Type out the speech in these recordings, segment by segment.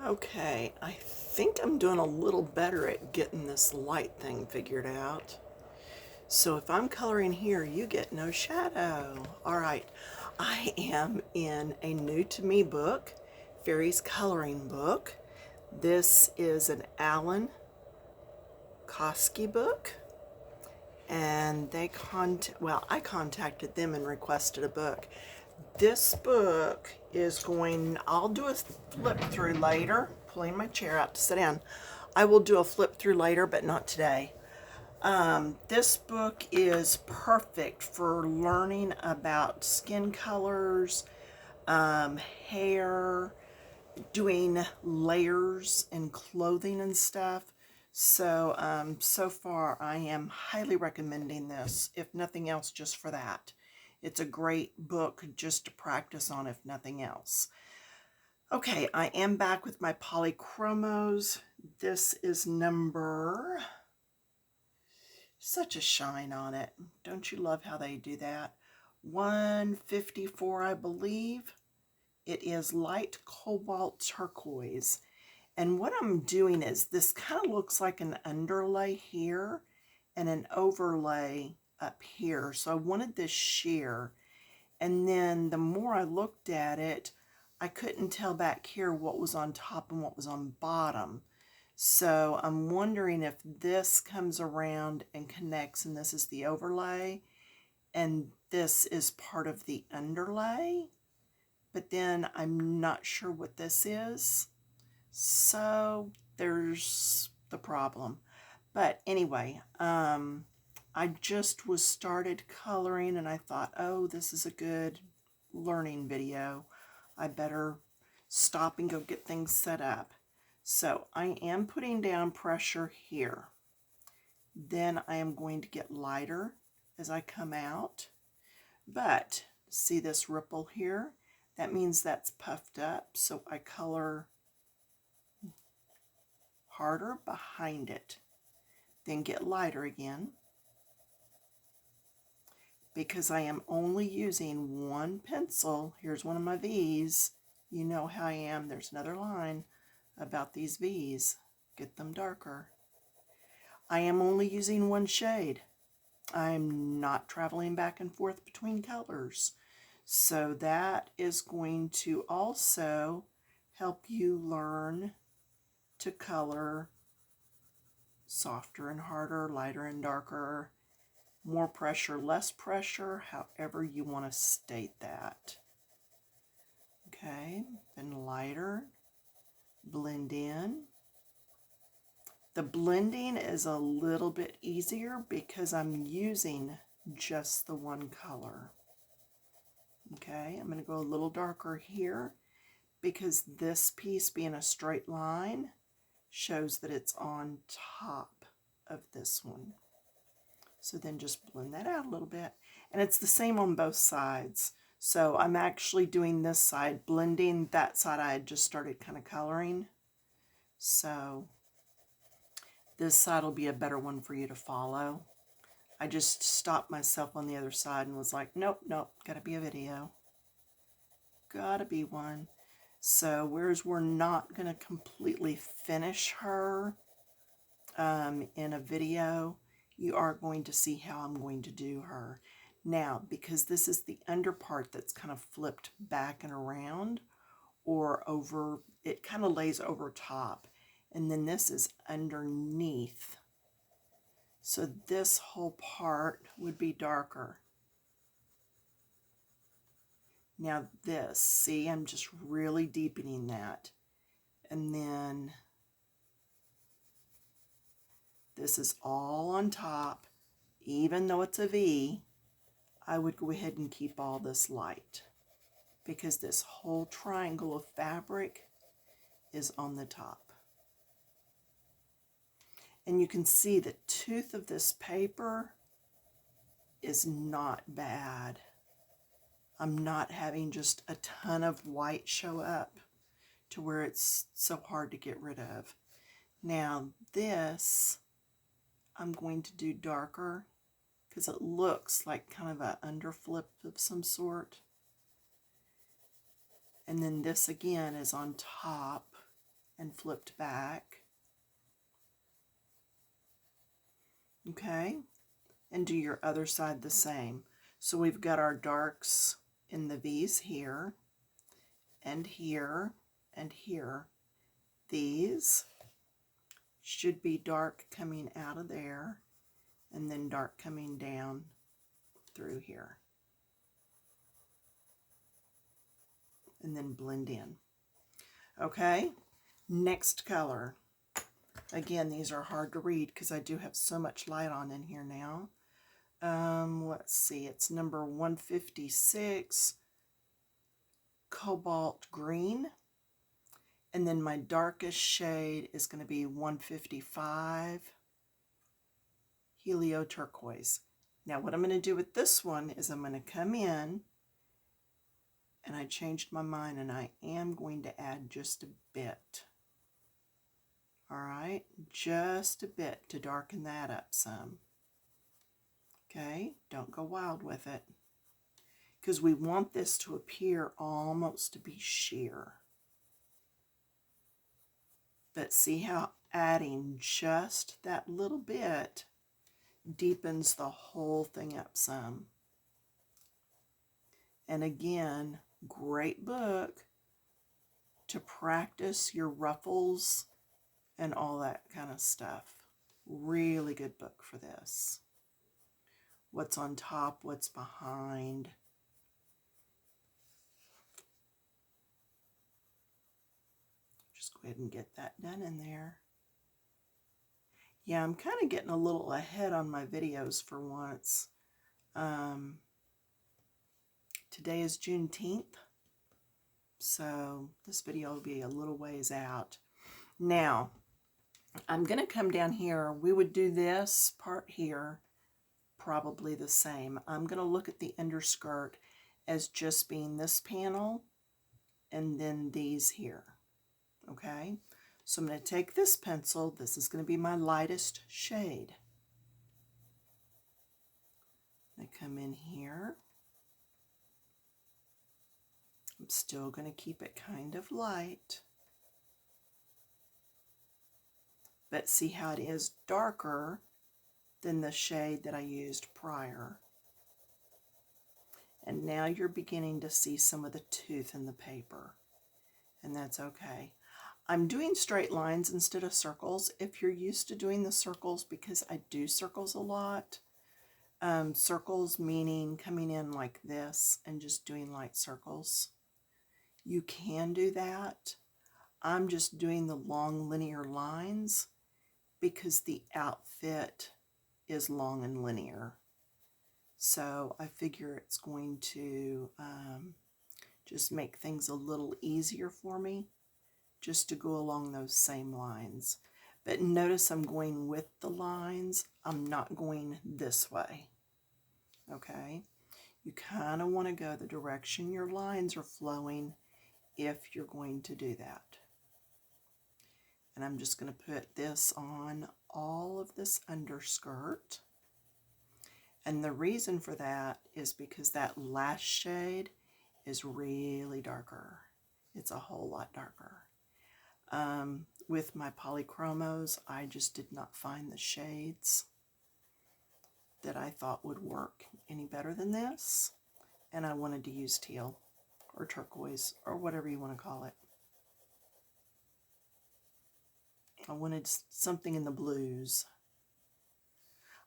Okay, I think I'm doing a little better at getting this light thing figured out. So if I'm coloring here, you get no shadow. All right, I am in a new to me book, Fairies Coloring Book. This is an Alan Kosky book, and I contacted them and requested a book. This book is I'll do a flip through later, pulling my chair out to sit down. I will do a flip through later, but not today. This book is perfect for learning about skin colors, hair, doing layers and clothing and stuff. So far I am highly recommending this, if nothing else, just for that. It's a great book just to practice on, if nothing else. Okay, I am back with my Polychromos. This is number, such a shine on it. Don't you love how they do that? 154, I believe. It is light cobalt turquoise. And what I'm doing is, this kind of looks like an underlay here and an overlay up here. So I wanted this sheer. And then the more I looked at it, I couldn't tell back here what was on top and what was on bottom. So I'm wondering if this comes around and connects, and this is the overlay, and this is part of the underlay. But then I'm not sure what this is. So there's the problem. But anyway, I just was started coloring and I thought, oh, this is a good learning video. I better stop and go get things set up. So I am putting down pressure here. Then I am going to get lighter as I come out. But see this ripple here? That means that's puffed up. So I color harder behind it. Then get lighter again. Because I am only using one pencil. Here's one of my V's. You know how I am. There's another line about these V's. Get them darker. I am only using one shade. I'm not traveling back and forth between colors. So that is going to also help you learn to color softer and harder, lighter and darker, more pressure, less pressure, however you want to state that. Okay, then lighter, blend in. The blending is a little bit easier because I'm using just the one color. Okay, I'm going to go a little darker here because this piece being a straight line shows that it's on top of this one. So then just blend that out a little bit. And it's the same on both sides. So I'm actually doing this side, blending that side I had just started kind of coloring. So this side will be a better one for you to follow. I just stopped myself on the other side and was like, nope, gotta be a video. Gotta be one. So whereas we're not gonna completely finish her in a video, you are going to see how I'm going to do her. Now, because this is the under part that's kind of flipped back and around, or over, it kind of lays over top, and then this is underneath. So this whole part would be darker. Now this, see, I'm just really deepening that. And then this is all on top. Even though it's a V, I would go ahead and keep all this light because this whole triangle of fabric is on the top. And you can see the tooth of this paper is not bad. I'm not having just a ton of white show up to where it's so hard to get rid of. Now this, I'm going to do darker because it looks like kind of an underflip of some sort. And then this again is on top. and flipped back. Okay, and do your other side the same. So we've got our darks in the V's here, and here, and here. These should be dark coming out of there, and then dark coming down through here. And then blend in. Okay, next color. Again, these are hard to read because I do have so much light on in here now. Let's see, it's number 156, Cobalt Green. And then my darkest shade is going to be 155, Helio Turquoise. Now what I'm going to do with this one is I'm going to come in, and I changed my mind, and I am going to add just a bit. All right, just a bit to darken that up some. Okay, don't go wild with it, because we want this to appear almost to be sheer. But see how adding just that little bit deepens the whole thing up some. And again, great book to practice your ruffles and all that kind of stuff. Really good book for this. What's on top, what's behind. Just go ahead and get that done in there. Yeah, I'm kind of getting a little ahead on my videos for once. Today is Juneteenth, so this video will be a little ways out. Now, I'm going to come down here. We would do this part here probably the same. I'm going to look at the underskirt as just being this panel and then these here. Okay, so I'm going to take this pencil. This is going to be my lightest shade. I come in here. I'm still going to keep it kind of light. But see how it is darker than the shade that I used prior. And now you're beginning to see some of the tooth in the paper. And that's okay. I'm doing straight lines instead of circles. If you're used to doing the circles, because I do circles a lot, circles meaning coming in like this and just doing light circles. You can do that. I'm just doing the long linear lines because the outfit is long and linear. So I figure it's going to just make things a little easier for me just to go along those same lines. But notice I'm going with the lines. I'm not going this way. Okay? You kind of want to go the direction your lines are flowing if you're going to do that. And I'm just going to put this on all of this underskirt. And the reason for that is because that last shade is really darker. It's a whole lot darker. With my Polychromos, I just did not find the shades that I thought would work any better than this. And I wanted to use teal or turquoise or whatever you want to call it. I wanted something in the blues.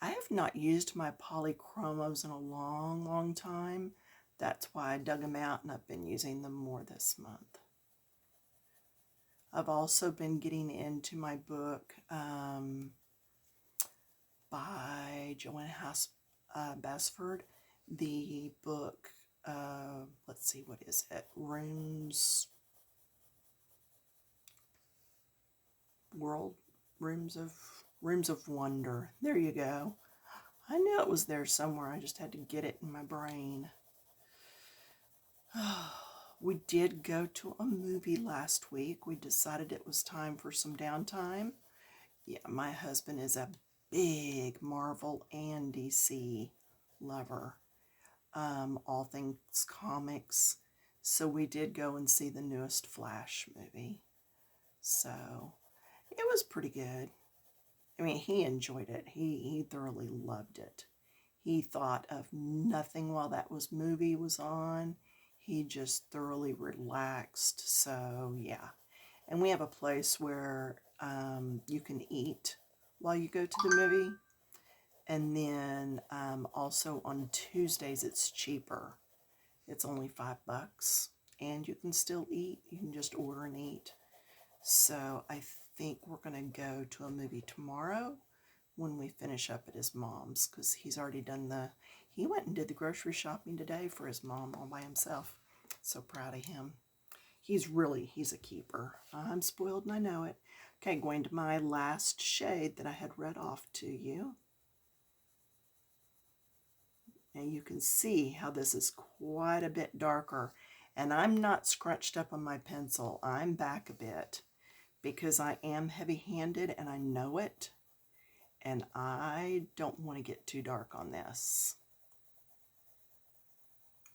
I have not used my Polychromos in a long, long time. That's why I dug them out and I've been using them more this month. I've also been getting into my book by Joanna Basford. The book, let's see, what is it? Rooms of Wonder. There you go. I knew it was there somewhere. I just had to get it in my brain. We did go to a movie last week. We decided it was time for some downtime. Yeah, my husband is a big Marvel and DC lover. All things comics. So we did go and see the newest Flash movie. So it was pretty good. I mean, he enjoyed it. He thoroughly loved it. He thought of nothing while that movie was on. He just thoroughly relaxed. So yeah. And we have a place where you can eat while you go to the movie. And then also on Tuesdays it's cheaper. It's only $5 and you can still eat. You can just order and eat. So I think we're going to go to a movie tomorrow when we finish up at his mom's, because he's already done he went and did the grocery shopping today for his mom all by himself. So proud of him. He's a keeper. I'm spoiled and I know it. Okay, going to my last shade that I had read off to you. And you can see how this is quite a bit darker. And I'm not scrunched up on my pencil. I'm back a bit because I am heavy-handed and I know it. And I don't want to get too dark on this.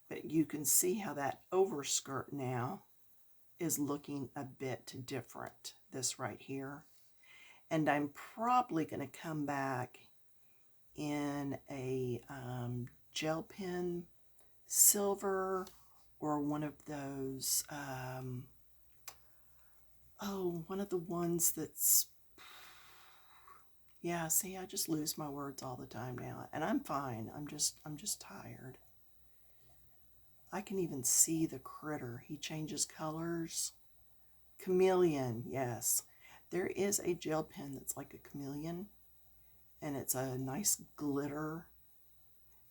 But you can see how that overskirt now is looking a bit different, this right here. And I'm probably going to come back in a gel pen silver or one of those, one of the ones that's, yeah, see, I just lose my words all the time now. And I'm fine. I'm just tired. I can even see the critter. He changes colors. Chameleon, yes. There is a gel pen that's like a chameleon, and it's a nice glitter.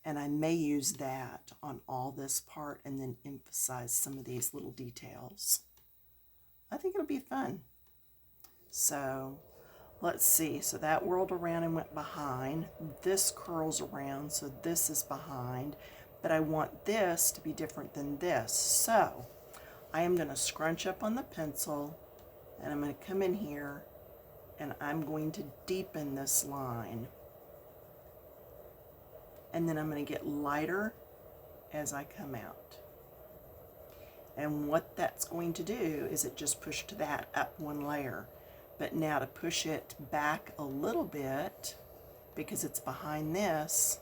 And I may use that on all this part and then emphasize some of these little details. I think it'll be fun. So let's see. So that whirled around and went behind. This curls around, so this is behind. But I want this to be different than this. So I am going to scrunch up on the pencil, and I'm going to come in here, and I'm going to deepen this line. And then I'm going to get lighter as I come out. And what that's going to do is it just pushed that up one layer. But now to push it back a little bit, because it's behind this,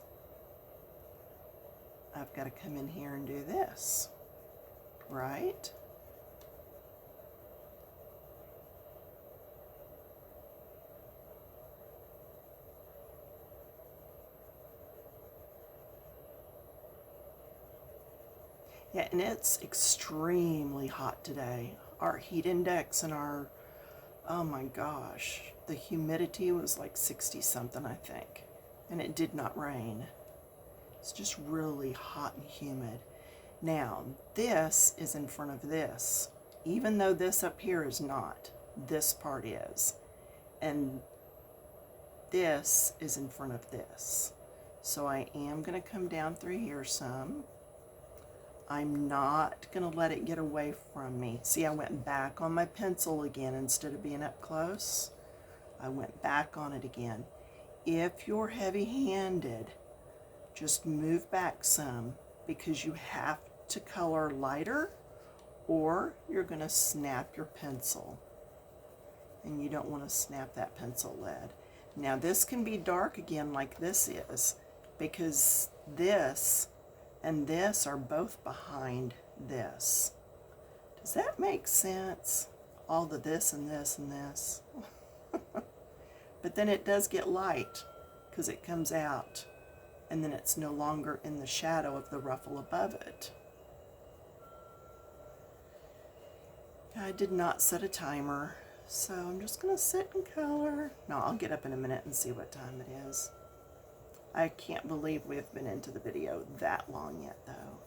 I've got to come in here and do this, right? Yeah, and it's extremely hot today. Our heat index and our, oh my gosh, the humidity was like 60 something, I think. And it did not rain. It's just really hot and humid. Now, this is in front of this. Even though this up here is not, this part is. And this is in front of this. So I am going to come down through here some. I'm not going to let it get away from me. See, I went back on my pencil again instead of being up close. I went back on it again. If you're heavy-handed, just move back some, because you have to color lighter or you're going to snap your pencil. And you don't want to snap that pencil lead. Now this can be dark again like this is, because this and this are both behind this. Does that make sense? All the this and this and this. But then it does get light because it comes out, and then it's no longer in the shadow of the ruffle above it. I did not set a timer, so I'm just going to sit and color. No, I'll get up in a minute and see what time it is. I can't believe we've been into the video that long yet, though.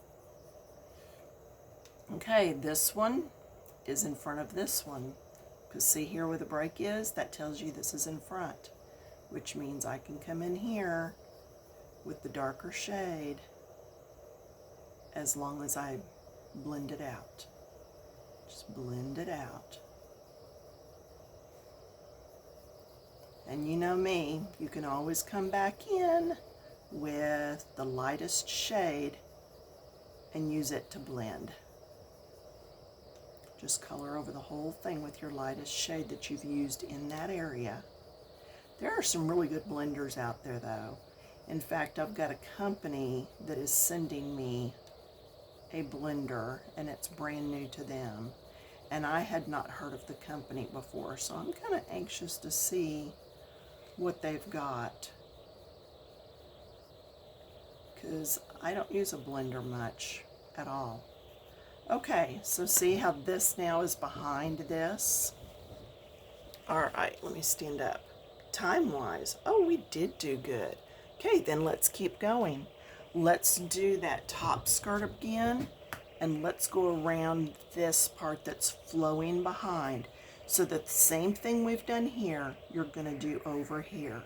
Okay, this one is in front of this one. Because see here where the break is? That tells you this is in front, which means I can come in here with the darker shade as long as I blend it out. Just blend it out. And you know me, you can always come back in with the lightest shade and use it to blend. Just color over the whole thing with your lightest shade that you've used in that area. There are some really good blenders out there though. In fact, I've got a company that is sending me a blender and it's brand new to them. And I had not heard of the company before, so I'm kind of anxious to see what they've got. Because I don't use a blender much at all. Okay, so see how this now is behind this? All right, let me stand up. Time-wise, oh, we did do good. Okay, then let's keep going. Let's do that top skirt again, and let's go around this part that's flowing behind. So that the same thing we've done here, you're gonna do over here.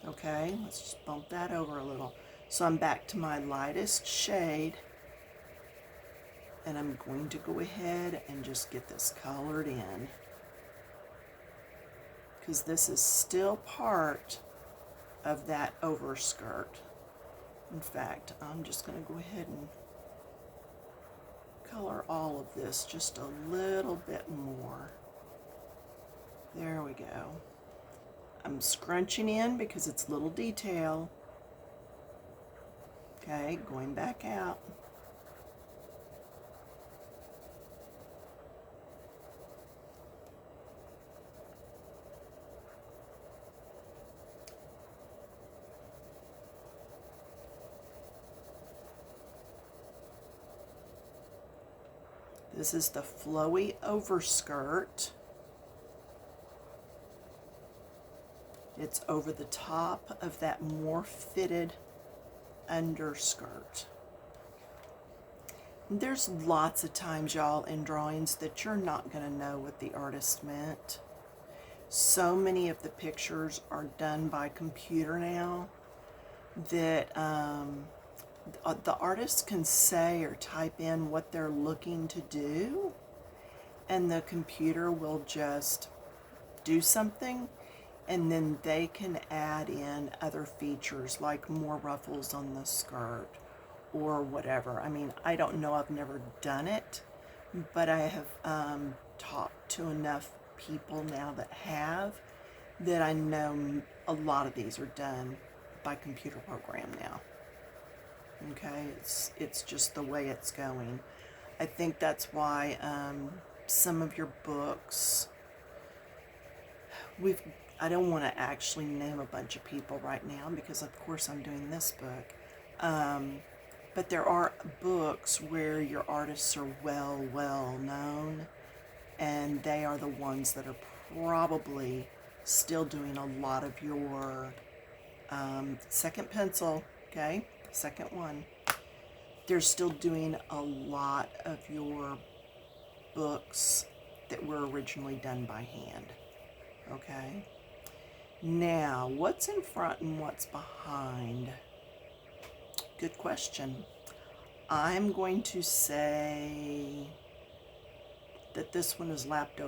Okay, let's just bump that over a little. So I'm back to my lightest shade, and I'm going to go ahead and just get this colored in, because this is still part of that overskirt. In fact, I'm just going to go ahead and color all of this just a little bit more. There we go. I'm scrunching in because it's little detail. Okay, going back out. This is the flowy overskirt. It's over the top of that more fitted underskirt. There's lots of times, y'all, in drawings that you're not going to know what the artist meant. So many of the pictures are done by computer now that the artist can say or type in what they're looking to do, and the computer will just do something, and then they can add in other features like more ruffles on the skirt or whatever. I mean, I don't know, I've never done it, but I have talked to enough people now that have, that I know a lot of these are done by computer program now. Okay, it's just the way it's going. I think that's why some of your books, I don't want to actually name a bunch of people right now because of course I'm doing this book, but there are books where your artists are well known, and they are the ones that are probably still doing a lot of your second pencil, okay? Second one, they're still doing a lot of your books that were originally done by hand. Okay, now what's in front and what's behind? Good question. I'm going to say that this one is lapped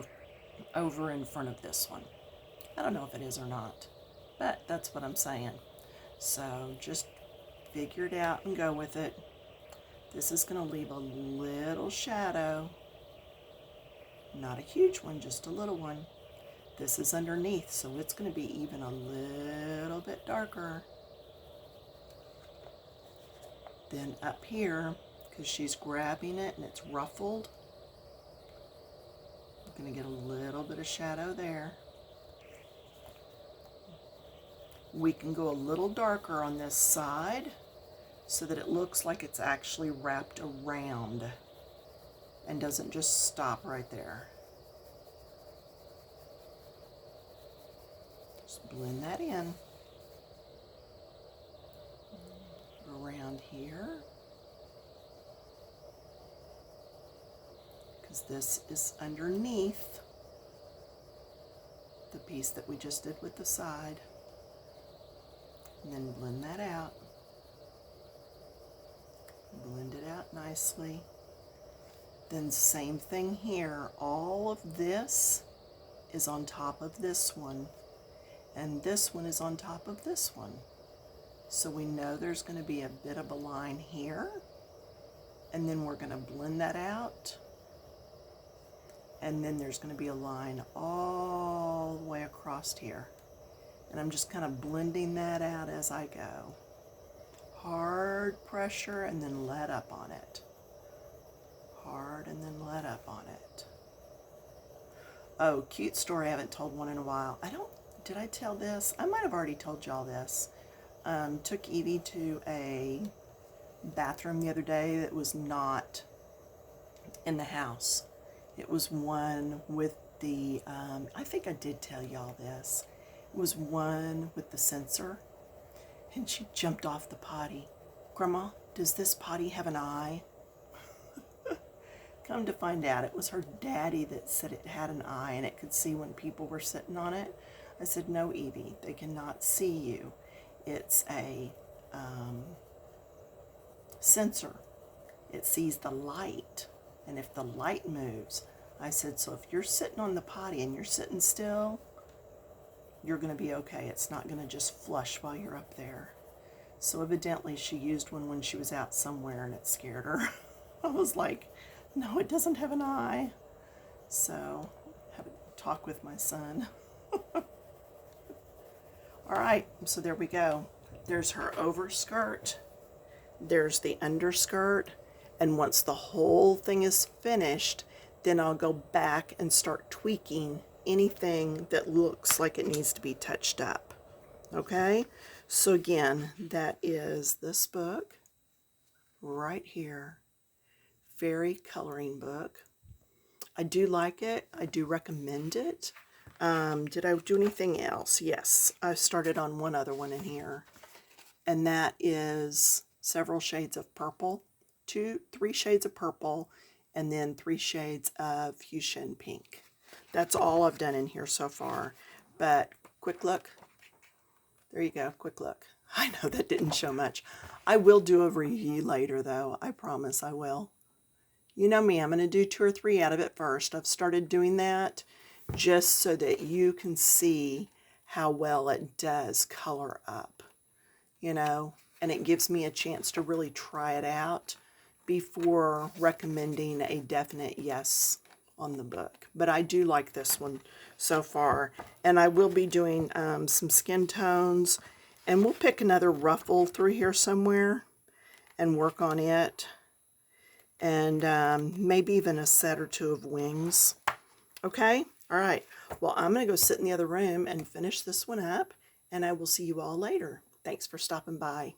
over in front of this one. I don't know if it is or not, but that's what I'm saying. So just figure it out and go with it. This is going to leave a little shadow. Not a huge one, just a little one. This is underneath, so it's going to be even a little bit darker. Then up here, because she's grabbing it and it's ruffled, I'm going to get a little bit of shadow there. We can go a little darker on this side so that it looks like it's actually wrapped around and doesn't just stop right there. Just blend that in. Around here. Because this is underneath the piece that we just did with the side. And then blend that out. Blend it out nicely. Then same thing here. All of this is on top of this one, and this one is on top of this one. So we know there's going to be a bit of a line here, and then we're going to blend that out and then there's going to be a line all the way across here. And I'm just kind of blending that out as I go. Hard pressure and then let up on it. Hard and then let up on it. Oh, cute story, I haven't told one in a while. Did I tell this? I might have already told y'all this. Took Evie to a bathroom the other day that was not in the house. It was one with the, I think I did tell y'all this. It was one with the sensor, and she jumped off the potty. Grandma, does this potty have an eye? Come to find out, it was her daddy that said it had an eye and it could see when people were sitting on it. I said, no, Evie, they cannot see you. It's a sensor. It sees the light, and if the light moves, I said, so if you're sitting on the potty and you're sitting still, you're going to be okay. It's not going to just flush while you're up there. So evidently she used one when she was out somewhere and it scared her. I was like, no, it doesn't have an eye. So I have a talk with my son. All right, so there we go. There's her overskirt. There's the underskirt. And once the whole thing is finished, then I'll go back and start tweaking anything that looks like it needs to be touched up. Okay? So again, that is this book right here. Fairy coloring book. I do like it. I do recommend it. Did I do anything else? Yes, I started on one other one in here, and that is several shades of purple, 3 shades of purple, and then 3 shades of fuchsia and pink. That's all I've done in here so far. But quick look. There you go, quick look. I know that didn't show much. I will do a review later, though. I promise I will. You know me, I'm going to do 2 or 3 out of it first. I've started doing that just so that you can see how well it does color up, you know, and it gives me a chance to really try it out before recommending a definite yes on the book. But I do like this one so far, and I will be doing some skin tones, and we'll pick another ruffle through here somewhere and work on it, and maybe even a set or 2 of wings. Okay? All right. Well, I'm going to go sit in the other room and finish this one up, and I will see you all later. Thanks for stopping by.